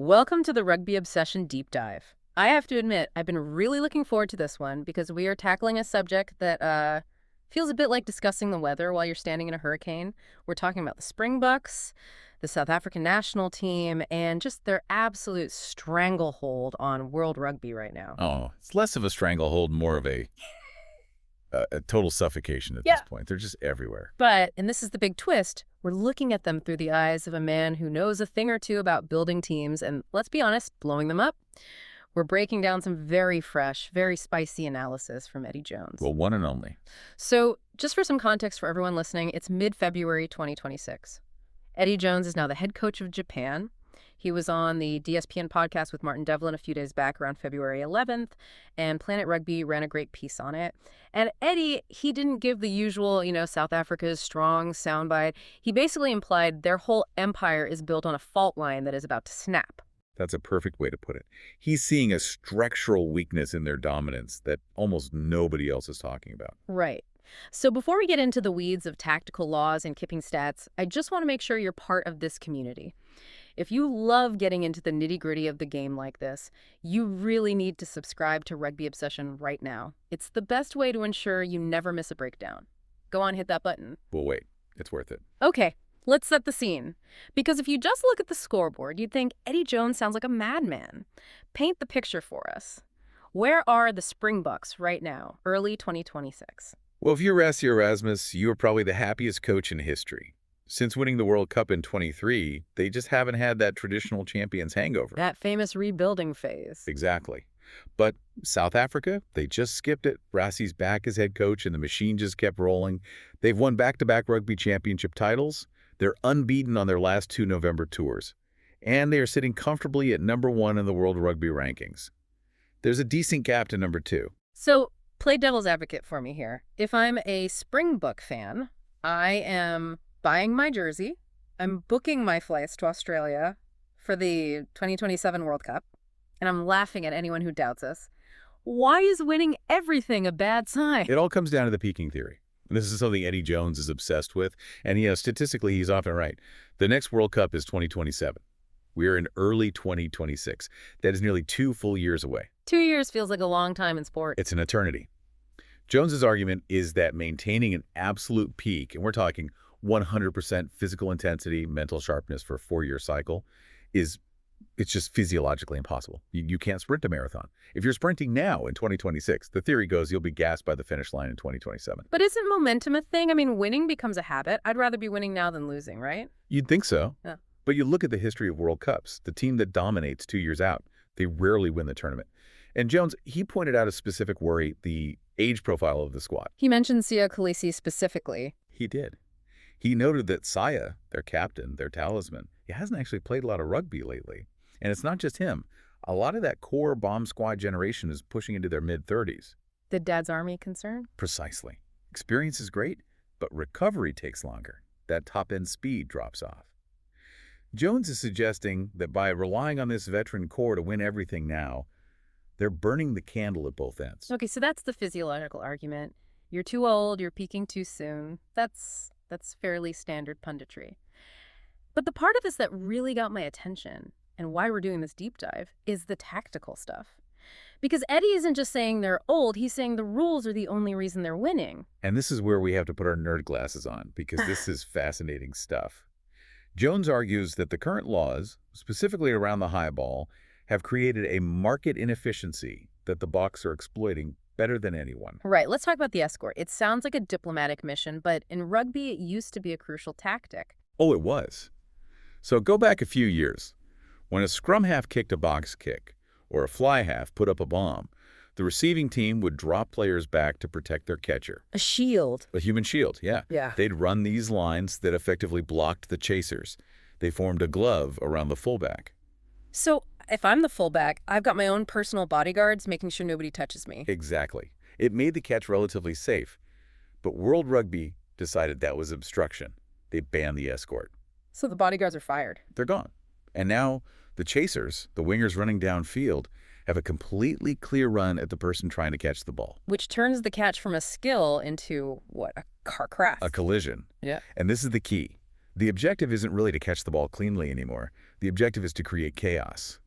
Welcome to the Rugby Obsession Deep Dive. I have to admit, I've been really looking forward to this one because we are tackling a subject that feels a bit like discussing the weather while you're standing in a hurricane. We're talking about the Springboks, the South African national team, and just their absolute stranglehold on World Rugby right now. Oh, it's less of a stranglehold, more of a total suffocation at this point. They're just everywhere. But, and this is the big twist, we're looking at them through the eyes of a man who knows a thing or two about building teams and, let's be honest, blowing them up. We're breaking down some very fresh, very spicy analysis from Eddie Jones. Well, one and only. So, just for some context for everyone listening, it's mid-February 2026. Eddie Jones is now the head coach of Japan. He was on the DSPN podcast with Martin Devlin a few days back around February 11th, and Planet Rugby ran a great piece on it. And Eddie, he didn't give the usual, South Africa's strong soundbite. He basically implied their whole empire is built on a fault line that is about to snap. That's a perfect way to put it. He's seeing a structural weakness in their dominance that almost nobody else is talking about. Right. So before we get into the weeds of tactical laws and kipping stats, I just want to make sure you're part of this community. If you love getting into the nitty-gritty of the game like this, you really need to subscribe to Rugby Obsession right now. It's the best way to ensure you never miss a breakdown. Go on, hit that button. Well, wait. It's worth it. Okay, let's set the scene. Because if you just look at the scoreboard, you'd think Eddie Jones sounds like a madman. Paint the picture for us. Where are the Springboks right now, early 2026? Well, if you're Rassie Erasmus, you are probably the happiest coach in history. Since winning the World Cup in 23, they just haven't had that traditional champions hangover. That famous rebuilding phase. Exactly. But South Africa, they just skipped it. Rassie's back as head coach, and the machine just kept rolling. They've won back-to-back Rugby Championship titles. They're unbeaten on their last two November tours. And they are sitting comfortably at #1 in the World Rugby rankings. There's a decent gap to #2. So, play devil's advocate for me here. If I'm a Springbok fan, I am buying my jersey, I'm booking my flights to Australia for the 2027 World Cup, and I'm laughing at anyone who doubts us. Why is winning everything a bad sign? It all comes down to the peaking theory. And this is something Eddie Jones is obsessed with, and statistically, he's often right. The next World Cup is 2027. We're in early 2026. That is nearly 2 full years away. 2 years feels like a long time in sport. It's an eternity. Jones's argument is that maintaining an absolute peak, and we're talking 100% physical intensity, mental sharpness for a 4-year cycle, it's just physiologically impossible. You can't sprint a marathon. If you're sprinting now in 2026, the theory goes you'll be gassed by the finish line in 2027. But isn't momentum a thing? I mean, winning becomes a habit. I'd rather be winning now than losing, right? You'd think so. Yeah. But you look at the history of World Cups, the team that dominates 2 years out, they rarely win the tournament. And Jones, he pointed out a specific worry, the age profile of the squad. He mentioned Siya Kolisi specifically. He did. He noted that Siya, their captain, their talisman, he hasn't actually played a lot of rugby lately. And it's not just him. A lot of that core bomb squad generation is pushing into their mid-30s. The Dad's Army concern? Precisely. Experience is great, but recovery takes longer. That top-end speed drops off. Jones is suggesting that by relying on this veteran core to win everything now, they're burning the candle at both ends. Okay, so that's the physiological argument. You're too old, you're peaking too soon. That's fairly standard punditry. But the part of this that really got my attention, and why we're doing this deep dive, is the tactical stuff. Because Eddie isn't just saying they're old, he's saying the rules are the only reason they're winning. And this is where we have to put our nerd glasses on, because this is fascinating stuff. Jones argues that the current laws, specifically around the high ball, have created a market inefficiency that the Boks are exploiting better than anyone. Right, let's talk about the escort. It sounds like a diplomatic mission, but in rugby, it used to be a crucial tactic. Oh, it was. So go back a few years. When a scrum half kicked a box kick, or a fly half put up a bomb, the receiving team would drop players back to protect their catcher. A shield. A human shield, yeah. Yeah. They'd run these lines that effectively blocked the chasers. They formed a glove around the fullback. So if I'm the fullback, I've got my own personal bodyguards making sure nobody touches me. Exactly. It made the catch relatively safe. But World Rugby decided that was obstruction. They banned the escort. So the bodyguards are fired. They're gone. And now the chasers, the wingers running downfield, have a completely clear run at the person trying to catch the ball. Which turns the catch from a skill into, what, a car crash? A collision. Yeah. And this is the key. The objective isn't really to catch the ball cleanly anymore. The objective is to create chaos.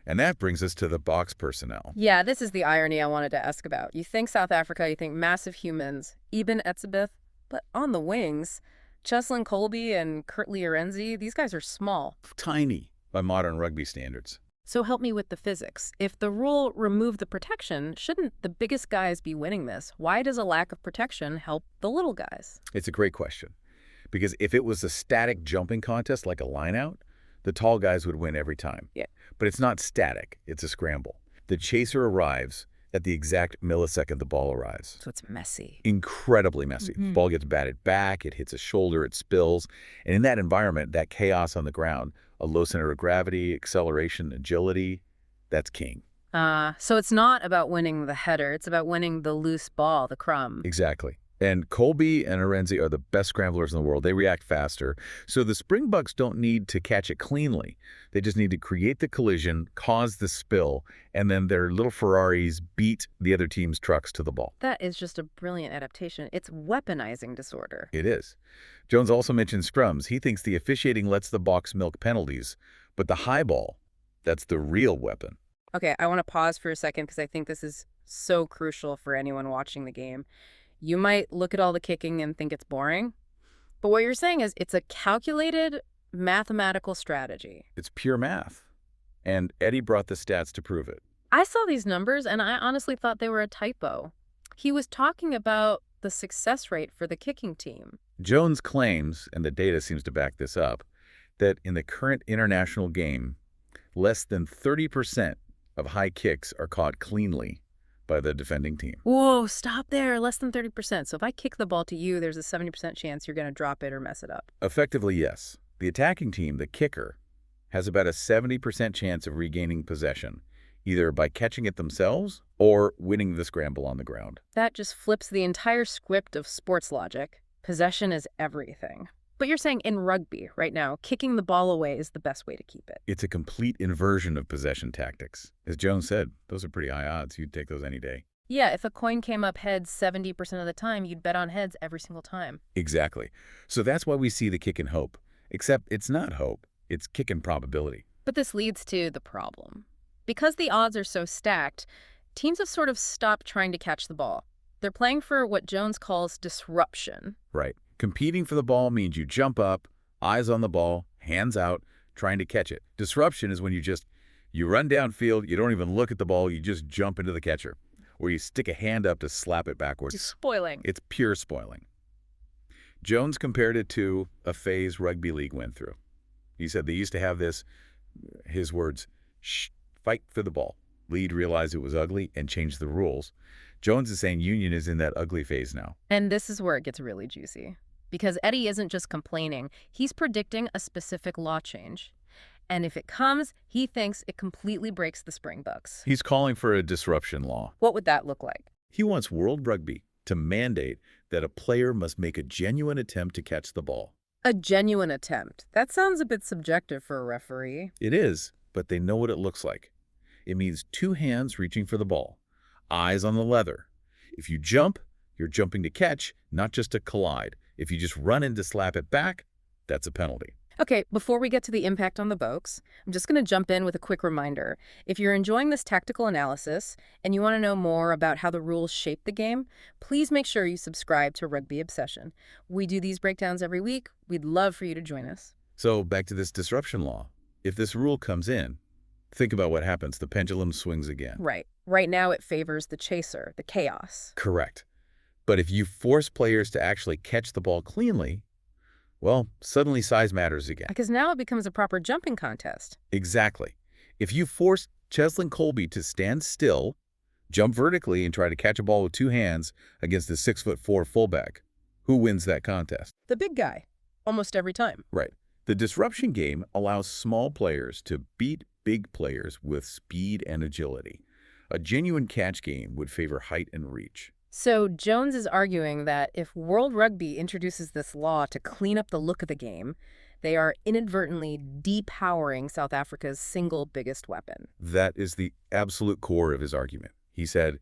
And that brings us to the Boks personnel. Yeah, this is the irony I wanted to ask about. You think South Africa, you think massive humans, Eben Etzebeth, but on the wings, Cheslin, Kolbe, and Kurtley Arenzi, these guys are small. Tiny by modern rugby standards. So help me with the physics. If the rule removed the protection, shouldn't the biggest guys be winning this? Why does a lack of protection help the little guys? It's a great question. Because if it was a static jumping contest like a line-out, the tall guys would win every time. Yeah. But it's not static. It's a scramble. The chaser arrives at the exact millisecond the ball arrives. So it's messy. Incredibly messy. The ball gets batted back, it hits a shoulder, it spills. And in that environment, that chaos on the ground, a low center of gravity, acceleration, agility, that's king. So it's not about winning the header. It's about winning the loose ball, the crumb. Exactly. And Kolbe and Arenzi are the best scramblers in the world. They react faster. So the Springboks don't need to catch it cleanly. They just need to create the collision, cause the spill, and then their little Ferraris beat the other team's trucks to the ball. That is just a brilliant adaptation. It's weaponizing disorder. It is. Jones also mentioned scrums. He thinks the officiating lets the Boks milk penalties, but the high ball, that's the real weapon. Okay, I want to pause for a second because I think this is so crucial for anyone watching the game. You might look at all the kicking and think it's boring, but what you're saying is it's a calculated mathematical strategy. It's pure math. And Eddie brought the stats to prove it. I saw these numbers and I honestly thought they were a typo. He was talking about the success rate for the kicking team. Jones claims, and the data seems to back this up, that in the current international game, less than 30% of high kicks are caught cleanly by the defending team. Whoa, stop there. Less than 30%. So if I kick the ball to you, there's a 70% chance you're going to drop it or mess it up. Effectively, yes. The attacking team, the kicker, has about a 70% chance of regaining possession, either by catching it themselves or winning the scramble on the ground. That just flips the entire script of sports logic. Possession is everything. But you're saying in rugby right now, kicking the ball away is the best way to keep it. It's a complete inversion of possession tactics. As Jones said, those are pretty high odds. You'd take those any day. Yeah, if a coin came up heads 70% of the time, you'd bet on heads every single time. Exactly. So that's why we see the kick in hope. Except it's not hope. It's kick in probability. But this leads to the problem. Because the odds are so stacked, teams have sort of stopped trying to catch the ball. They're playing for what Jones calls disruption. Right. Competing for the ball means you jump up, eyes on the ball, hands out, trying to catch it. Disruption is when you run downfield, you don't even look at the ball, you just jump into the catcher. Or you stick a hand up to slap it backwards. It's spoiling. It's pure spoiling. Jones compared it to a phase rugby league went through. He said they used to have this, his words, fight for the ball. Lead realized it was ugly and changed the rules. Jones is saying Union is in that ugly phase now. And this is where it gets really juicy. Because Eddie isn't just complaining. He's predicting a specific law change. And if it comes, he thinks it completely breaks the Springboks. He's calling for a disruption law. What would that look like? He wants World Rugby to mandate that a player must make a genuine attempt to catch the ball. A genuine attempt. That sounds a bit subjective for a referee. It is, but they know what it looks like. It means two hands reaching for the ball, eyes on the leather. If you jump, you're jumping to catch, not just to collide. If you just run in to slap it back, that's a penalty. Okay, before we get to the impact on the Boks, I'm just going to jump in with a quick reminder. If you're enjoying this tactical analysis and you want to know more about how the rules shape the game, please make sure you subscribe to Rugby Obsession. We do these breakdowns every week. We'd love for you to join us. So back to this disruption law. If this rule comes in, think about what happens. The pendulum swings again. Right. Right now it favors the chaser, the chaos. Correct. But if you force players to actually catch the ball cleanly, well, suddenly size matters again. Because now it becomes a proper jumping contest. Exactly. If you force Cheslin Kolbe to stand still, jump vertically, and try to catch a ball with two hands against the 6'4" fullback, who wins that contest? The big guy. Almost every time. Right. The disruption game allows small players to beat big players with speed and agility. A genuine catch game would favor height and reach. So Jones is arguing that if World Rugby introduces this law to clean up the look of the game, they are inadvertently depowering South Africa's single biggest weapon. That is the absolute core of his argument. He said,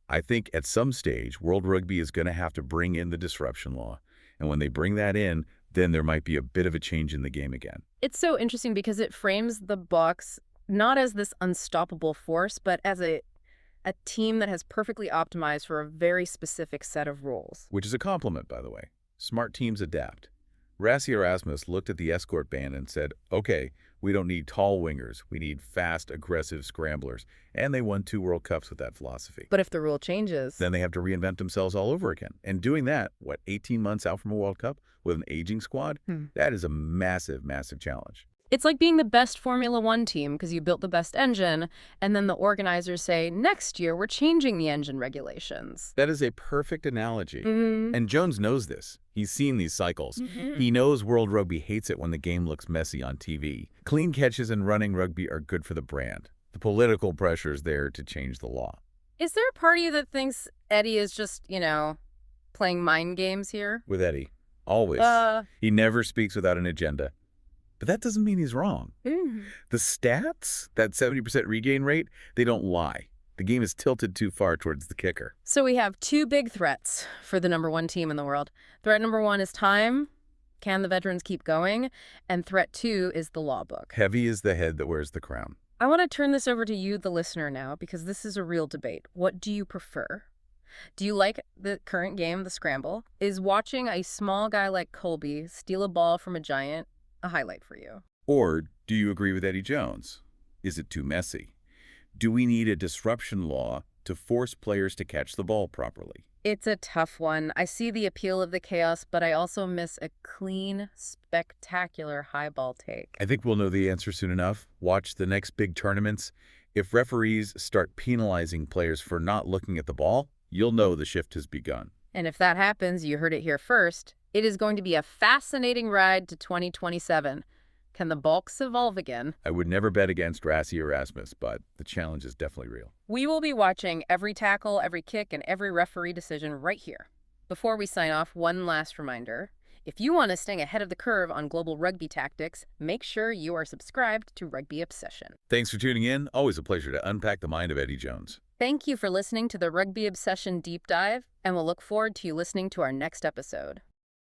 I think at some stage, World Rugby is going to have to bring in the disruption law. And when they bring that in, then there might be a bit of a change in the game again. It's so interesting because it frames the Boks not as this unstoppable force, but as a team that has perfectly optimized for a very specific set of rules. Which is a compliment, by the way. Smart teams adapt. Rassie Erasmus looked at the escort band and said, okay, we don't need tall wingers. We need fast, aggressive scramblers. And they won 2 World Cups with that philosophy. But if the rule changes, Then they have to reinvent themselves all over again. And doing that, 18 months out from a World Cup with an aging squad, that is a massive, massive challenge. it's like being the best Formula One team because you built the best engine, and then the organizers say, next year we're changing the engine regulations. That is a perfect analogy. Mm-hmm. And Jones knows this. He's seen these cycles. Mm-hmm. He knows World Rugby hates it when the game looks messy on TV. Clean catches and running rugby are good for the brand. The political pressure is there to change the law. Is there a part of you that thinks Eddie is just, playing mind games here? With Eddie, always. He never speaks without an agenda. But that doesn't mean he's wrong. The stats, that 70% regain rate, they don't lie. The game is tilted too far towards the kicker. So we have 2 big threats for the #1 team in the world. Threat number 1 is time. Can the veterans keep going? And threat 2 is the law book. Heavy is the head that wears the crown. I want to turn this over to you, the listener, now, because this is a real debate. What do you prefer? Do you like the current game, the scramble? Is watching a small guy like Kolbe steal a ball from a giant a highlight for you? Or do you agree with Eddie Jones? Is it too messy? Do we need a disruption law to force players to catch the ball properly? It's a tough one. I see the appeal of the chaos, but I also miss a clean, spectacular high ball take. I think we'll know the answer soon enough. Watch the next big tournaments. If referees start penalizing players for not looking at the ball, you'll know the shift has begun. And if that happens, you heard it here first, it is going to be a fascinating ride to 2027. Can the Boks evolve again? I would never bet against Rassie Erasmus, but the challenge is definitely real. We will be watching every tackle, every kick, and every referee decision right here. Before we sign off, one last reminder. If you want to stay ahead of the curve on global rugby tactics, make sure you are subscribed to Rugby Obsession. Thanks for tuning in. Always a pleasure to unpack the mind of Eddie Jones. Thank you for listening to the Rugby Obsession Deep Dive, and we'll look forward to you listening to our next episode.